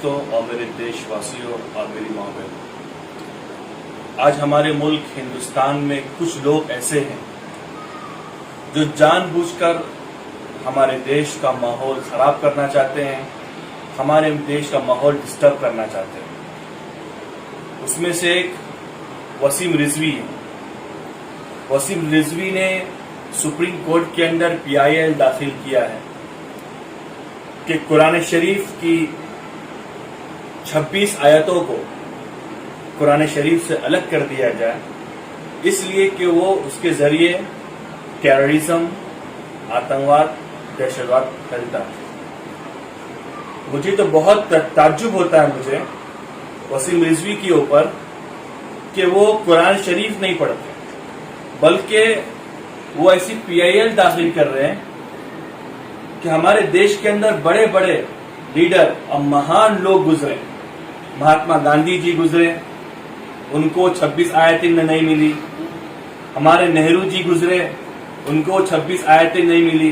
دوستوں اور میرے دیش واسیوں اور میری ماں بہنوں، آج ہمارے ملک ہندوستان میں کچھ لوگ ایسے ہیں جو جان بوجھ کر ہمارے دیش کا ماحول خراب کرنا چاہتے ہیں، ہمارے دیش کا ماحول ڈسٹرب کرنا چاہتے ہیں۔ اس میں سے ایک وسیم رضوی ہے۔ وسیم رضوی نے سپریم کورٹ کے اندر PIL داخل کیا ہے کہ قرآن شریف کی 26 آیتوں کو قرآن شریف سے الگ کر دیا جائے، اس لیے کہ وہ اس کے ذریعے ٹیررزم، آتنکواد، دہشت گرد پھیلتا ہے۔ مجھے تو بہت تعجب ہوتا ہے مجھے وسیم رضوی کے اوپر کہ وہ قرآن شریف نہیں پڑھتے، بلکہ وہ ایسی PIL داخل کر رہے ہیں کہ ہمارے دیش کے اندر بڑے بڑے لیڈر اور مہان لوگ گزرے۔ مہاتما گاندھی جی گزرے، ان کو 26 آیتیں نہیں ملی۔ ہمارے نہرو جی گزرے، ان کو 26 آیتیں نہیں ملی۔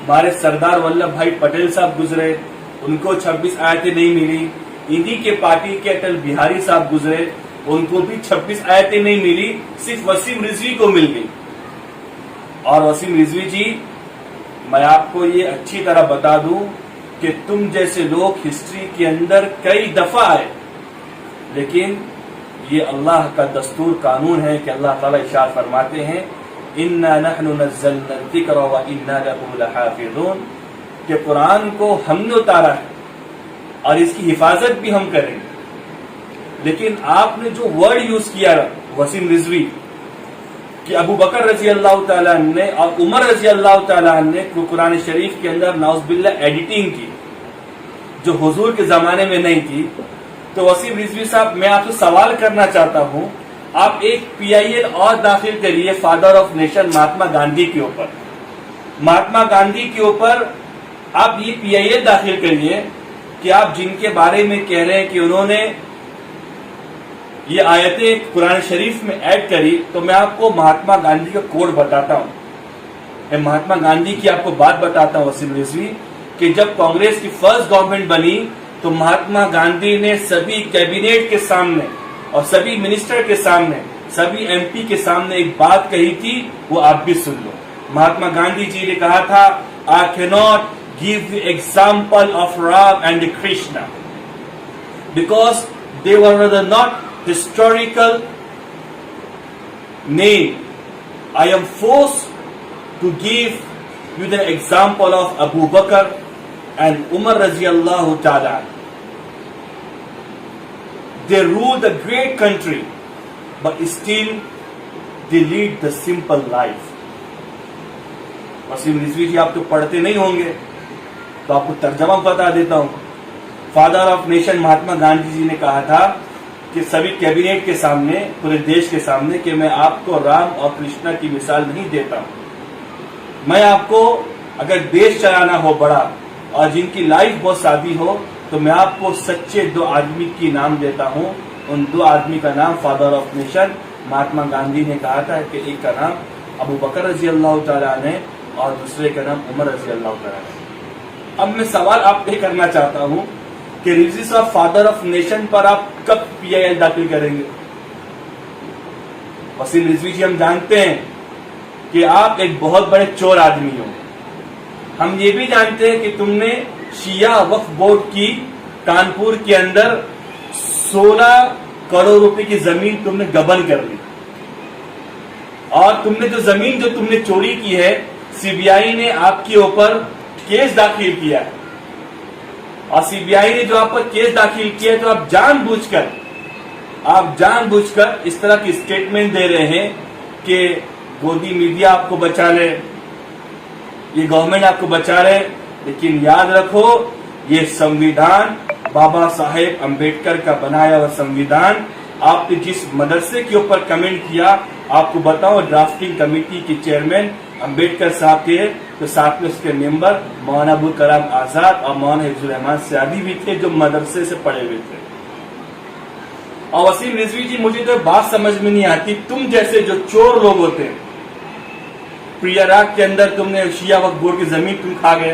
ہمارے سردار ولبھ بھائی پٹیل صاحب گزرے، ان کو 26 آیتیں نہیں ملی۔ انہی کے پارٹی کے اٹل بہاری صاحب گزرے، ان کو بھی 26 آیتیں نہیں ملی، صرف وسیم رضوی کو مل گئی۔ اور وسیم رضوی جی، میں آپ کو یہ اچھی طرح بتا دوں کہ تم جیسے لوگ ہسٹری کے اندر کئی دفعہ آئے، لیکن یہ اللہ کا دستور قانون ہے کہ اللہ تعالیٰ ارشاد فرماتے ہیں اِنَّا نَحْنُ نَزَّلْنَا الذِّكْرَ وَإِنَّا لَهُ لَحَافِظُونَ، کہ قرآن کو ہم نے اتارا ہے اور اس کی حفاظت بھی ہم کریں گے۔ لیکن آپ نے جو ورڈ یوز کیا وسیم رضوی کہ ابو بکر رضی اللہ تعالیٰ عنہ نے اور عمر رضی اللہ تعالیٰ عنہ نے قرآن شریف کے اندر نعوذ باللہ ایڈیٹنگ کی جو حضور کے زمانے میں نہیں کی، تو وسیم رضوی صاحب میں آپ سے سوال کرنا چاہتا ہوں، آپ ایک PIL اور داخل کریے father of nation Mahatma Gandhi کے اوپر۔ مہاتما گاندھی کے اوپر آپ یہ PIL داخل کریے کہ آپ جن کے بارے میں کہہ رہے ہیں کہ انہوں نے یہ آیتیں قرآن شریف میں ایڈ کری، تو میں آپ کو مہاتما گاندھی کا کوڈ بتاتا ہوں۔ میں مہاتما گاندھی کی آپ کو بات بتاتا ہوں وسیم رضوی کہ جب کانگریس کی فرسٹ گورنمنٹ بنی تو مہاتما گاندھی نے سبھی کیبنیٹ کے سامنے اور سبھی منسٹر کے سامنے، سبھی MP کے سامنے ایک بات کہی تھی، وہ آپ بھی سن لو۔ مہاتما گاندھی جی نے کہا تھا I cannot give the example of Ram and Krishna because they were not historical name. I am forced to give you the example of Abu Bakr and Umar radiyallahu ta'ala. They ruled a great country, but still they lead the simple life. Wasim Rizvi جی آپ تو پڑھتے نہیں ہوں گے، تو آپ کو ترجمہ بتا دیتا ہوں۔ Father of nation Mahatma Gandhi ji نے کہا تھا کہ سبھی کیبنیٹ کے سامنے، پورے دیش کے سامنے، کہ میں آپ کو رام اور کرشنا کی مثال نہیں دیتا ہوں، میں آپ کو اگر دیش چلانا ہو بڑا اور جن کی لائف بہت سادی ہو تو میں آپ کو سچے 2 آدمی کی نام دیتا ہوں۔ ان 2 آدمی کا نام father of nation Mahatma Gandhi نے کہا تھا کہ ایک کا نام ابو بکر رضی اللہ تعالیٰ عنہ اور دوسرے کا نام عمر رضی اللہ تعالیٰ عنہ۔ اب میں سوال آپ یہ کرنا چاہتا ہوں کہ رضوی صاحب فادر آف نیشن پر آپ کب PIL داخل کریں گے؟ وسیم رضوی جی، ہم جانتے ہیں کہ آپ ایک بہت بڑے چور آدمی ہو۔ ہم یہ بھی جانتے ہیں کہ تم نے شیعہ وقف بورڈ کی کانپور کے اندر 16 کروڑ روپے کی زمین تم نے گبن کر لی، اور تم نے جو زمین جو تم نے چوری کی ہے CBI نے آپ کے اوپر کیس داخل کیا ہے، اور CBI نے جو آپ پر کیس داخل کیا ہے تو آپ جان بوجھ کر اس طرح کی اسٹیٹمنٹ دے رہے ہیں کہ گودی میڈیا آپ کو بچا لے، یہ گورنمنٹ آپ کو بچا رہے، لیکن یاد رکھو یہ سنویدھان بابا صاحب امبیڈکر کا بنایا ہوا سنویدھان، آپ نے جس مدرسے کے اوپر کمنٹ کیا، آپ کو بتاؤ ڈرافٹنگ کمیٹی کے چیئرمین امبیڈکر صاحب تھے، تو ساتھ میں اس کے ممبر مولانا ابوالکلام آزاد اور مولانا حفظ الرحمان سیادی بھی تھے جو مدرسے سے پڑھے ہوئے تھے۔ اور وسیم رضوی جی، مجھے تو بات سمجھ میں نہیں آتی، تم جیسے جو چور لوگ ہوتے ہیں، پریاراگ کے اندر تم نے شیعہ وقف بورڈ کی زمین تم کھا گئے،